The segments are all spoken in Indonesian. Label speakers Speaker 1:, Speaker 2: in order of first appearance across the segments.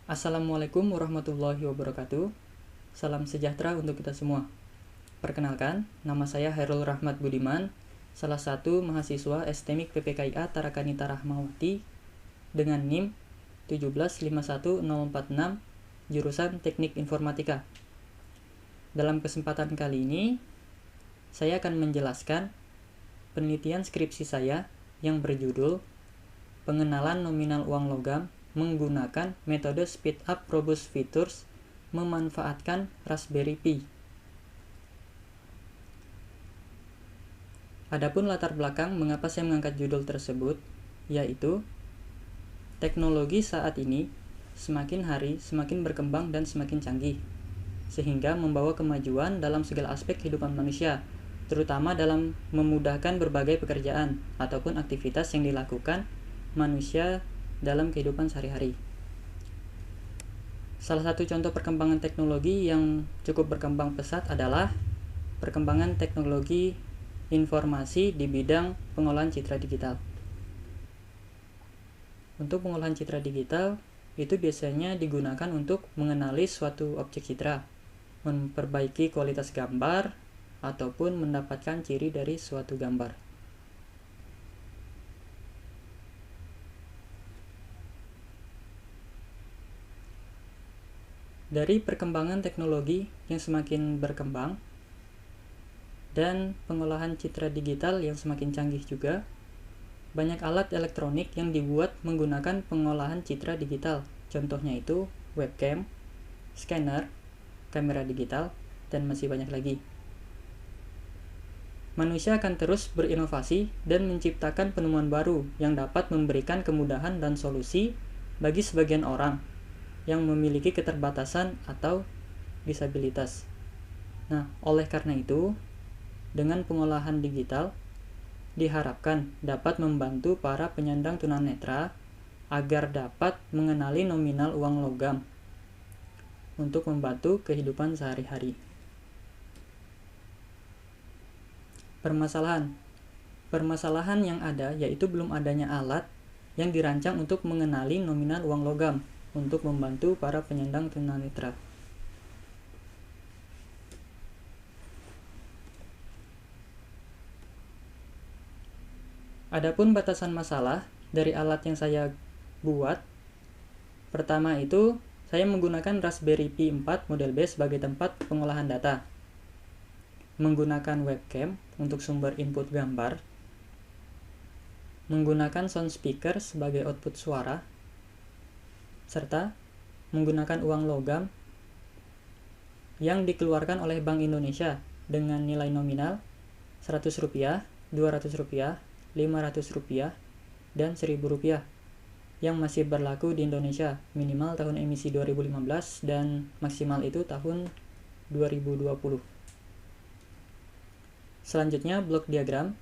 Speaker 1: Assalamualaikum warahmatullahi wabarakatuh. Salam sejahtera untuk kita semua. Perkenalkan, nama saya Hairul Rahmat Budiman, salah satu mahasiswa STMIK PPKIA Tarakanita Rahmawati dengan NIM 1751046 jurusan Teknik Informatika. Dalam kesempatan kali ini, saya akan menjelaskan penelitian skripsi saya yang berjudul Pengenalan Nominal Uang Logam menggunakan metode Speed Up Robust Features memanfaatkan Raspberry Pi. Adapun latar belakang mengapa saya mengangkat judul tersebut, yaitu teknologi saat ini semakin hari semakin berkembang dan semakin canggih, sehingga membawa kemajuan dalam segala aspek kehidupan manusia, terutama dalam memudahkan berbagai pekerjaan ataupun aktivitas yang dilakukan manusia dalam kehidupan sehari-hari. Salah satu contoh perkembangan teknologi yang cukup berkembang pesat adalah perkembangan teknologi informasi di bidang pengolahan citra digital. Untuk pengolahan citra digital, itu biasanya digunakan untuk mengenali suatu objek citra, memperbaiki kualitas gambar, ataupun mendapatkan ciri dari suatu gambar. Dari perkembangan teknologi yang semakin berkembang dan pengolahan citra digital yang semakin canggih juga, banyak alat elektronik yang dibuat menggunakan pengolahan citra digital. Contohnya itu webcam, scanner, kamera digital, dan masih banyak lagi. Manusia akan terus berinovasi dan menciptakan penemuan baru yang dapat memberikan kemudahan dan solusi bagi sebagian orang yang memiliki keterbatasan atau disabilitas. Nah, oleh karena itu, dengan pengolahan digital diharapkan dapat membantu para penyandang tunanetra agar dapat mengenali nominal uang logam untuk membantu kehidupan sehari-hari. Permasalahan yang ada yaitu belum adanya alat yang dirancang untuk mengenali nominal uang logam untuk membantu para penyandang tunanetra. Adapun batasan masalah dari alat yang saya buat, pertama itu saya menggunakan Raspberry Pi 4 model B sebagai tempat pengolahan data, menggunakan webcam untuk sumber input gambar, menggunakan sound speaker sebagai output suara, serta menggunakan uang logam yang dikeluarkan oleh Bank Indonesia dengan nilai nominal Rp100, Rp200, Rp500, dan Rp1.000 yang masih berlaku di Indonesia, minimal tahun emisi 2015 dan maksimal itu tahun 2020. Selanjutnya blok diagram.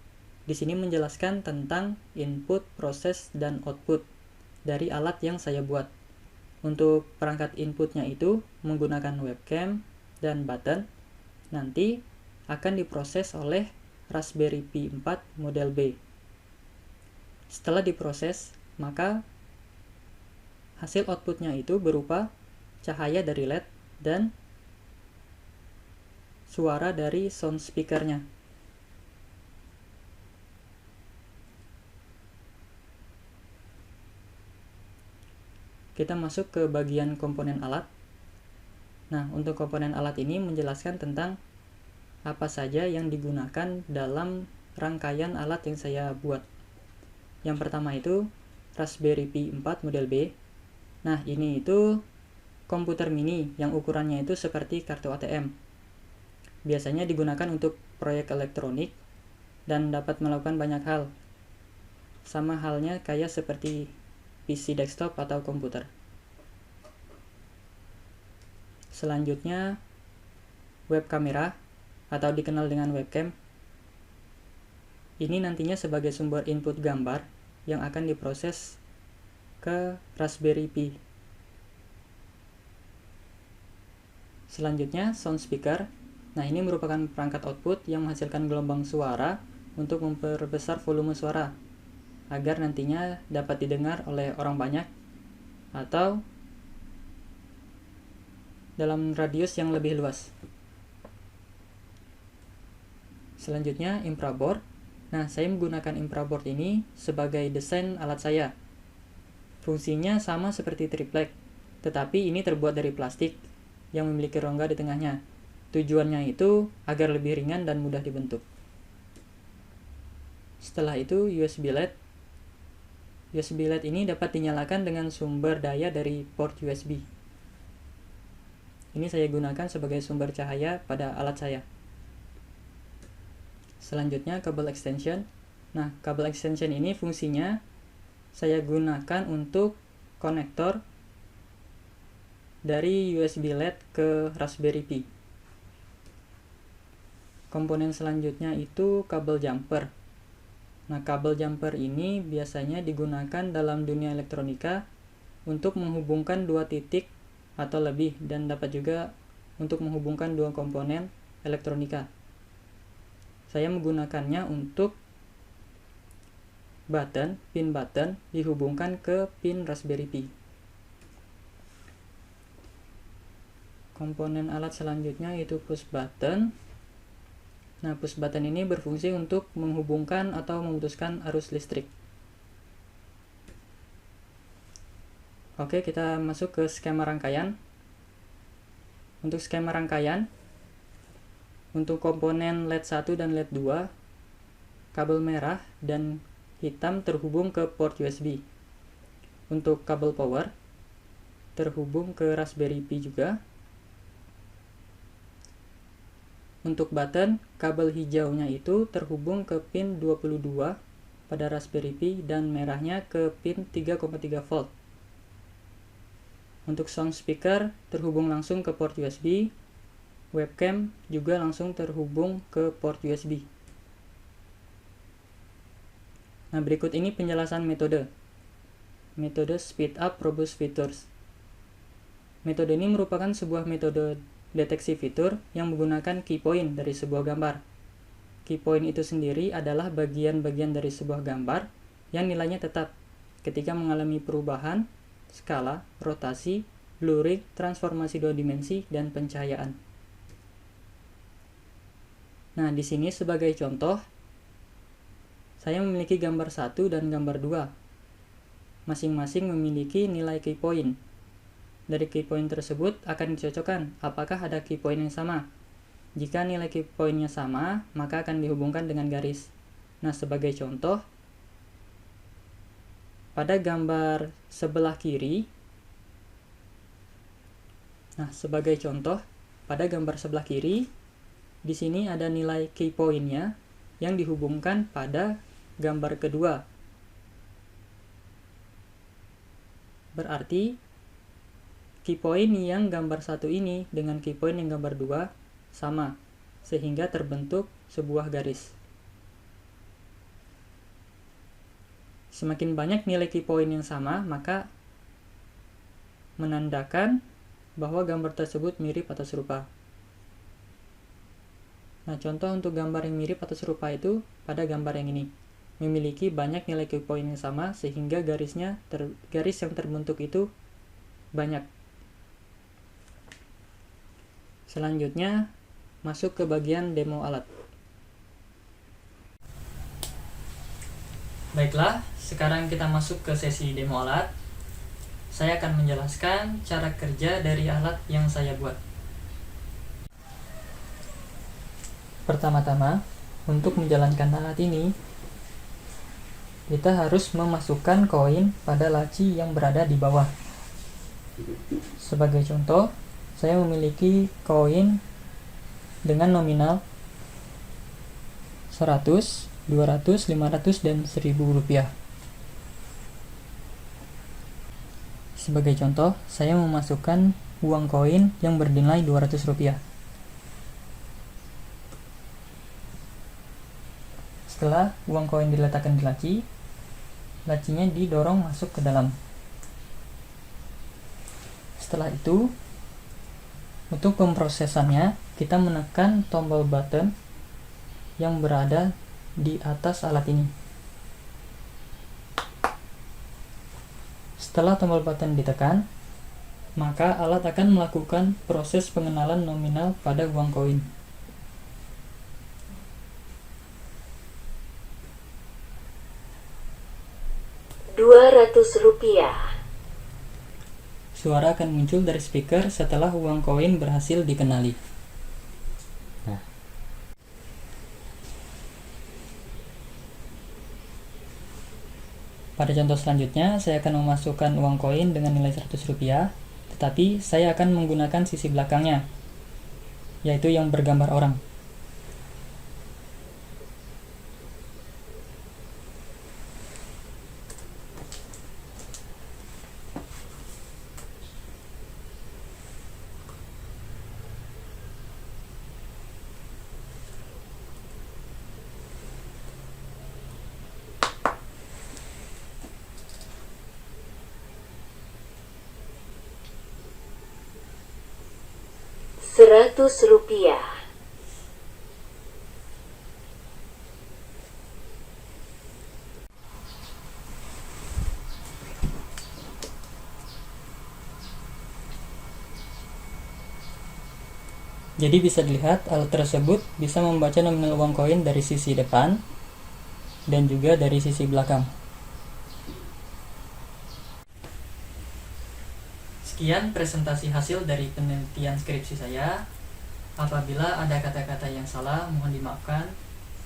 Speaker 1: Di sini menjelaskan tentang input, proses, dan output dari alat yang saya buat. Untuk perangkat inputnya itu menggunakan webcam dan button, nanti akan diproses oleh Raspberry Pi 4 model B. Setelah diproses, maka hasil outputnya itu berupa cahaya dari LED dan suara dari sound speakernya. Kita masuk ke bagian komponen alat. Nah, untuk komponen alat ini menjelaskan tentang apa saja yang digunakan dalam rangkaian alat yang saya buat. Yang pertama itu Raspberry Pi 4 model B. Nah, ini itu komputer mini yang ukurannya itu seperti kartu ATM. Biasanya digunakan untuk proyek elektronik dan dapat melakukan banyak hal. Sama halnya kayak seperti PC desktop atau komputer. Selanjutnya web kamera atau dikenal dengan webcam. Ini nantinya sebagai sumber input gambar yang akan diproses ke Raspberry Pi. Selanjutnya sound speaker. Nah, ini merupakan perangkat output yang menghasilkan gelombang suara untuk memperbesar volume suara agar nantinya dapat didengar oleh orang banyak atau dalam radius yang lebih luas. Selanjutnya infraboard. Nah, saya menggunakan infraboard ini sebagai desain alat saya. Fungsinya sama seperti triplek, tetapi ini terbuat dari plastik yang memiliki rongga di tengahnya. Tujuannya itu agar lebih ringan dan mudah dibentuk. Setelah itu USB LED. USB LED ini dapat dinyalakan dengan sumber daya dari port USB. Ini saya gunakan sebagai sumber cahaya pada alat saya. Selanjutnya kabel extension. Nah, kabel extension ini fungsinya saya gunakan untuk konektor dari USB LED ke Raspberry Pi. Komponen selanjutnya itu kabel jumper. Nah, kabel jumper ini biasanya digunakan dalam dunia elektronika untuk menghubungkan dua titik atau lebih, dan dapat juga untuk menghubungkan dua komponen elektronika. Saya menggunakannya untuk pin button dihubungkan ke pin Raspberry Pi. Komponen alat selanjutnya yaitu push button. Nah, push button ini berfungsi untuk menghubungkan atau memutuskan arus listrik. Oke, kita masuk ke skema rangkaian. Untuk skema rangkaian, untuk komponen LED 1 dan LED 2, kabel merah dan hitam terhubung ke port USB. Untuk kabel power, terhubung ke Raspberry Pi juga. Untuk button, kabel hijaunya itu terhubung ke pin 22 pada Raspberry Pi dan merahnya ke pin 3,3 volt. Untuk sound speaker terhubung langsung ke port USB. Webcam juga langsung terhubung ke port USB. Nah, berikut ini penjelasan metode. Metode speed up robust features. Metode ini merupakan sebuah metode deteksi fitur yang menggunakan key point dari sebuah gambar. Key point itu sendiri adalah bagian-bagian dari sebuah gambar yang nilainya tetap ketika mengalami perubahan, skala, rotasi, blurring, transformasi dua dimensi, dan pencahayaan. Nah, di sini sebagai contoh, saya memiliki gambar 1 dan gambar 2. Masing-masing memiliki nilai key point. Dari key point tersebut akan dicocokkan apakah ada key point yang sama. Jika nilai key point-nya sama, maka akan dihubungkan dengan garis. Nah, sebagai contoh, pada gambar sebelah kiri, di sini ada nilai key point-nya yang dihubungkan pada gambar kedua. Berarti key point yang gambar 1 ini dengan key point yang gambar 2 sama, sehingga terbentuk sebuah garis. Semakin banyak nilai key point yang sama, maka menandakan bahwa gambar tersebut mirip atau serupa. Nah, contoh untuk gambar yang mirip atau serupa itu pada gambar yang ini. Memiliki banyak nilai key point yang sama, sehingga garis yang terbentuk itu banyak. Selanjutnya, masuk ke bagian demo alat. Baiklah, sekarang kita masuk ke sesi demo alat. Saya akan menjelaskan cara kerja dari alat yang saya buat. Pertama-tama, untuk menjalankan alat ini, kita harus memasukkan koin pada laci yang berada di bawah. Sebagai contoh, saya memiliki koin dengan nominal 100, 200, 500, dan 1000 rupiah. Sebagai contoh, saya memasukkan uang koin yang bernilai 200 rupiah. Setelah uang koin diletakkan di laci, lacinya didorong masuk ke dalam. Setelah itu, untuk pemrosesannya, kita menekan tombol button yang berada di atas alat ini. Setelah tombol button ditekan, maka alat akan melakukan proses pengenalan nominal pada uang koin.
Speaker 2: Rp200.
Speaker 1: Suara akan muncul dari speaker setelah uang koin berhasil dikenali. Nah. Pada contoh selanjutnya, saya akan memasukkan uang koin dengan nilai Rp100, tetapi saya akan menggunakan sisi belakangnya, yaitu yang bergambar orang.
Speaker 2: Rp100.
Speaker 1: Jadi bisa dilihat alat tersebut bisa membaca nominal uang koin dari sisi depan dan juga dari sisi belakang. Sekian presentasi hasil dari penelitian skripsi saya. Apabila ada kata-kata yang salah, mohon dimaafkan.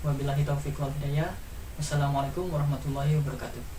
Speaker 1: Wabillahi taufiq wal hidayah. Wassalamualaikum warahmatullahi wabarakatuh.